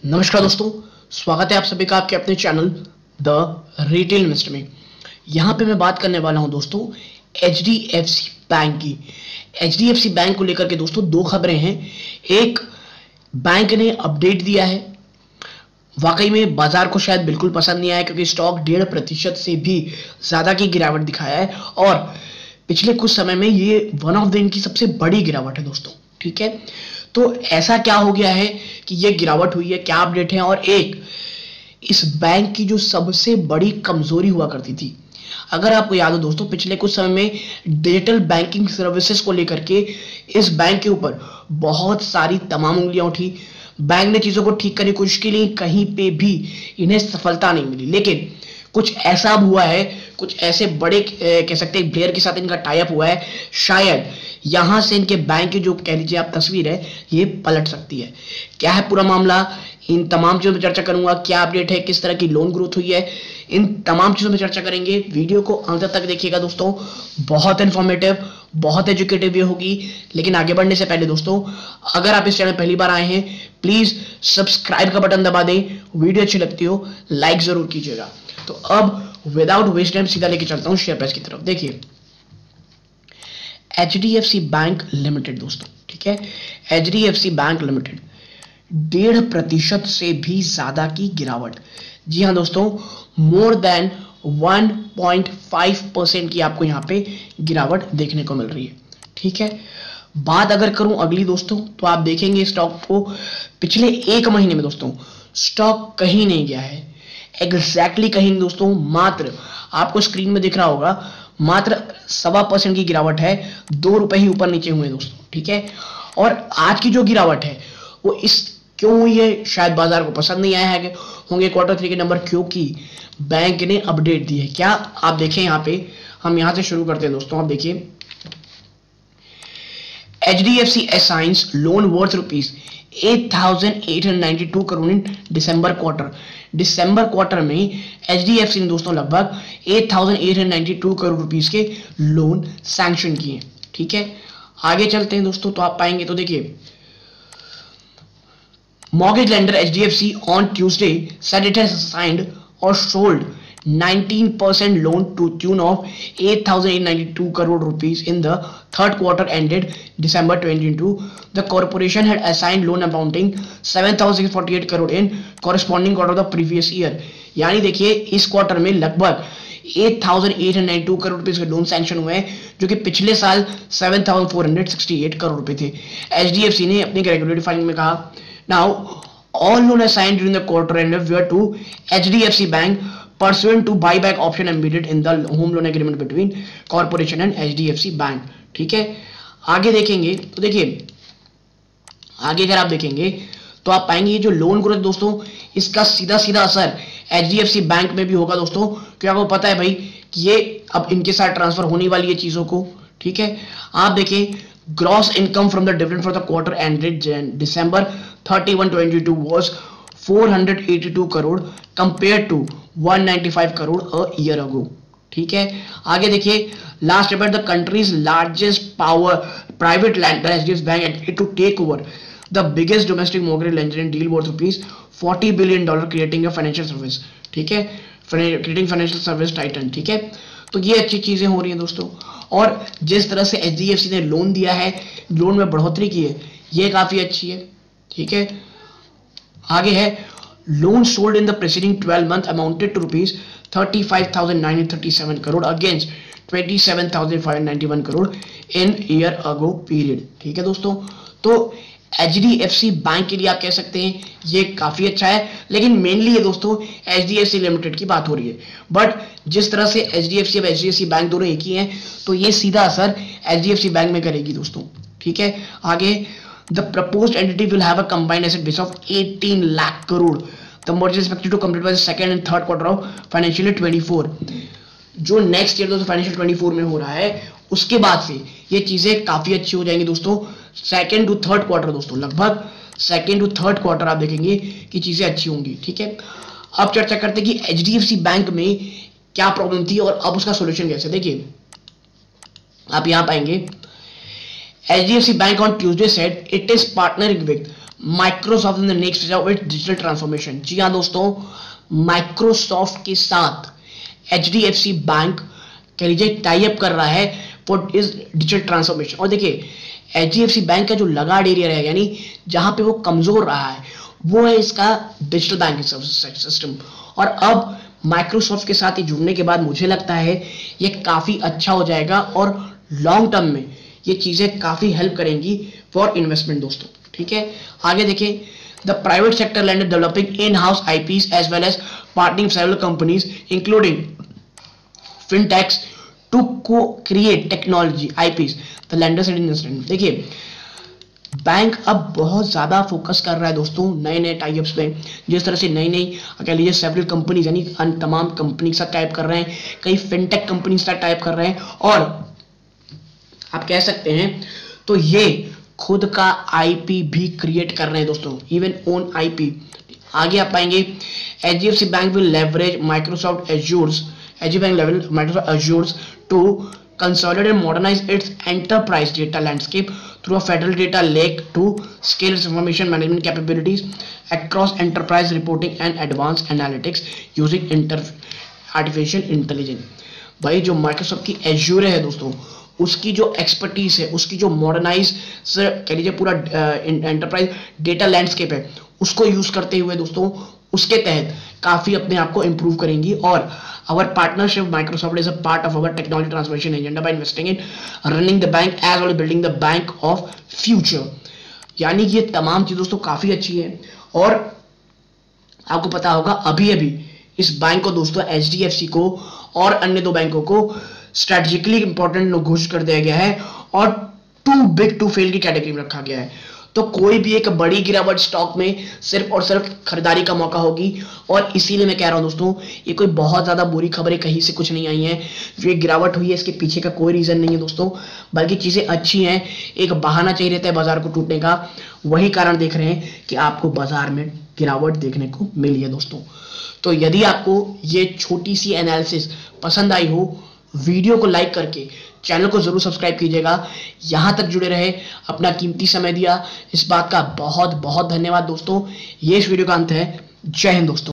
नमस्कार दोस्तों, स्वागत है आप सभी का आपके अपने चैनल द रिटेल इन्वेस्टर में। यहाँ पे मैं बात करने वाला हूँ दोस्तों एचडीएफसी बैंक की। एचडीएफसी बैंक को लेकर के दोस्तों दो खबरें हैं। एक, बैंक ने अपडेट दिया है। वाकई में बाजार को शायद बिल्कुल पसंद नहीं आया क्योंकि स्टॉक 1.5% से भी ज्यादा की गिरावट दिखाया है और पिछले कुछ समय में ये वन ऑफ द इनकी सबसे बड़ी गिरावट है दोस्तों। ठीक है, तो ऐसा क्या हो गया है कि ये गिरावट हुई है, क्या अपडेट है। और एक, इस बैंक की जो सबसे बड़ी कमजोरी हुआ करती थी, अगर आपको याद हो दोस्तों, पिछले कुछ समय में डिजिटल बैंकिंग सर्विसेज को लेकर के इस बैंक के ऊपर बहुत सारी तमाम उंगलियां उठी। बैंक ने चीजों को ठीक करने की कोशिश की, लेकिन कहीं पे भी इन्हें सफलता नहीं मिली। लेकिन कुछ ऐसा हुआ है, कुछ ऐसे बड़े कह सकते हैं प्लेयर के साथ इनका टाई अप हुआ है, शायद यहां से इनके बैंक की जो कह लीजिए आप तस्वीर है ये पलट सकती है। क्या है पूरा मामला, इन तमाम चीजों पर चर्चा करूंगा। क्या अपडेट है, किस तरह की लोन ग्रोथ हुई है, इन तमाम चीजों में चर्चा करेंगे। वीडियो को अंत तक देखिएगा दोस्तों, बहुत इंफॉर्मेटिव, बहुत एजुकेटिव भी होगी। लेकिन आगे बढ़ने से पहले दोस्तों, अगर आप इस चैनल पहली बार आए हैं, प्लीज सब्सक्राइब का बटन दबा दें। वीडियो अच्छी लगती हो लाइक जरूर कीजिएगा। तो अब विदाउट वेस्ट टाइम सीधा लेके चलता हूं शेयर प्राइस की तरफ। देखिए एचडीएफसी बैंक लिमिटेड दोस्तों, ठीक है, एचडीएफसी बैंक लिमिटेड 1.5% से भी ज्यादा की गिरावट। जी हां दोस्तों, मोर देन 1.5% की आपको यहां पे गिरावट देखने को मिल रही है। ठीक है, बात अगर करूं अगली दोस्तों, तो आप देखेंगे स्टॉक को पिछले एक महीने में दोस्तों स्टॉक कहीं नहीं गया है, एग्जैक्टली कहीं नहीं दोस्तों। मात्र आपको स्क्रीन में दिख रहा होगा, मात्र 1.25% की गिरावट है, 2 रुपए ही ऊपर नीचे हुए दोस्तों। ठीक है, और आज की जो गिरावट है वो इस क्यों हुई है, शायद बाजार को पसंद नहीं आया है होंगे Q3 के नंबर, क्योंकि बैंक ने अपडेट दी है। क्या आप देखें यहाँ पे, हम यहां से शुरू करते हैं दोस्तों। आप देखिए HDFC assigns loan worth ₹8,892 crore इन दिसंबर क्वार्टर। दिसंबर क्वार्टर में HDFC ने दोस्तों लगभग 8,892 करोड़ रुपीस के लोन सैंक्शन किए। ठीक है, आगे चलते हैं दोस्तों, तो आप पाएंगे, तो देखिए mortgage lender HDFC on Tuesday said it has signed or sold 19% loan to tune of 8,892 crore rupees in the third quarter ended December 2022. The corporation had assigned loan amounting 7,648 crore in corresponding quarter of the previous year. यानी देखिए इस quarter में लगभग 8,892 करोड़ रुपए के loan sanction हुए हैं, जो कि पिछले साल 7,468 करोड़ रुपए थे। HDFC ने अपनी रेगुलेटरी फाइलिंग में कहा, now all loan assigned during the quarter ended were to HDFC Bank pursuant to buyback option embedded in the home loan agreement between corporation and HDFC Bank। ठीक है, आगे देखेंगे तो देखिए आगे अगर आप देखेंगे तो आप पाएंगे ये जो लोन ग्रोथ दोस्तों, इसका सीधा सीधा असर HDFC बैंक में भी होगा दोस्तों, क्योंकि आपको पता है भाई कि ये अब इनके साथ ट्रांसफर होने वाली है चीजों को। ठीक है, आप देखिए gross income from the dividend for the quarter ended December 31, 2022 was 482 crore compare to 195 crore a year ago. ठीक है, आगे देखिए last report the country's largest power private lender HDFC bank agreed to take over the biggest domestic mortgage lender in deal worth $40 billion creating a financial service. ठीक है, creating financial service Titan. ठीक है, तो ये अच्छी चीजें हो रही हैं दोस्तों, और जिस तरह से HDFC ने लोन दिया है, लोन में बढ़ोतरी की है, ये काफी अच्छी है। ठीक है, आगे है loan sold in the preceding 12 month amounted to ₹35,937 crore against 27,591 crore in year ago period. ठीक है दोस्तों, तो HDFC बैंक के लिए आप कह सकते हैं ये काफी अच्छा है, लेकिन मेनली ये दोस्तों HDFC लिमिटेड की बात हो रही है। बट जिस तरह से HDFC और HDFC बैंक दोनों एक ही हैं, तो ये सीधा असर HDFC बैंक में करेगी दोस्तों। ठीक है, आगे the proposed entity will have a combined asset base of 18 lakh crore. The merger is expected to complete by the second and third quarter of financial year 24. जो नेक्स्ट ईयर दोस्तों financial 24 में हो रहा है, उसके बाद से ये चीजें काफी अच्छी हो जाएंगी दोस्तों। सेकंड टू थर्ड क्वार्टर दोस्तों, लगभग सेकंड टू थर्ड क्वार्टर आप देखेंगे कि चीजें अच्छी होंगी। ठीक है, अब चर्चा करते हैं कि HDFC बैंक में क्या प्रॉब्लम थी और अब उसका सोल्यूशन कैसे। देखिए आप यहां पाएंगे HDFC Bank on Tuesday said it is partnering with Microsoft in the next stage of its digital transformation. जी हाँ दोस्तों, माइक्रोसॉफ्ट के साथ HDFC बैंक कह लीजिए टाई अप कर रहा है फॉर इस डिजिटल ट्रांसफॉर्मेशन। और देखिए HDFC बैंक का जो लगाड़ एरिया है, यानी जहां पे वो कमजोर रहा है, वो है इसका डिजिटल बैंकिंग सिस्टम। और अब माइक्रोसॉफ्ट के साथ ये जुड़ने के बाद मुझे लगता है ये काफी अच्छा हो जाएगा और लॉन्ग टर्म में ये चीजें काफी हेल्प करेंगी फॉर इन्वेस्टमेंट दोस्तों। ठीक है, आगे देखिए, the private sector lend developing in house IPs as well as partnering several companies including fintechs to co create technology IPs the lenders and investment. देखिए बैंक अब बहुत ज्यादा फोकस कर रहा है दोस्तों नए नए टाइप्स पे, जिस तरह से नई कह लीजिए सेवरल कंपनीज यानी तमाम कंपनी के साथ टाइप कर रहे हैं, कई फिनटेक कंपनी के साथ टाइप कर रहे हैं, और आप कह सकते हैं तो ये खुद का IP भी क्रिएट कर रहे हैं दोस्तों, इवन ओन IP। आगे आप पाएंगे HDFC bank will leverage Microsoft Azure's Microsoft Azure to consolidate and modernize its enterprise data landscape through a federal data lake to scale its information management capabilities across enterprise reporting and advanced analytics using artificial intelligence। भाई जो Microsoft की Azure है दोस्तों, उसकी जो expertise है, उसकी जो मॉडर्नाइज कह लीजिए पूरा एंटरप्राइज डेटा लैंडस्केप है, उसको यूज करते हुए दोस्तों उसके तहत काफी अपने आप को इंप्रूव करेंगी। और our partnership with Microsoft is a part of our technology transformation agenda by investing in running the bank as well as building the bank of future। यानी ये तमाम चीज दोस्तों काफी अच्छी है। और आपको पता होगा अभी इस बैंक को दोस्तों HDFC को और अन्य दो बैंकों को स्ट्रेटेजिकली इंपॉर्टेंट घोषित कर दिया गया है और टू बिग टू फेल की कैटेगरी में रखा गया है। तो कोई भी एक बड़ी गिरावट स्टॉक में सिर्फ और सिर्फ खरीदारी का मौका होगी। और इसीलिए मैं कह रहा हूं दोस्तों, ये कोई बहुत ज्यादा बुरी खबरें कहीं से कुछ नहीं आई हैं। जो ये गिरावट हुई है इसके पीछे का कोई रीजन नहीं है दोस्तों, बल्कि चीजें अच्छी हैं। एक बहाना चाहिए रहता है बाजार को टूटने का, वही कारण देख रहे हैं कि आपको बाजार में गिरावट देखने को मिली है दोस्तों। तो यदि आपको ये छोटी सी एनालिसिस पसंद आई हो, वीडियो को लाइक करके चैनल को जरूर सब्सक्राइब कीजिएगा। यहां तक जुड़े रहे, अपना कीमती समय दिया, इस बात का बहुत बहुत धन्यवाद दोस्तों। ये इस वीडियो का अंत है। जय हिंद दोस्तों।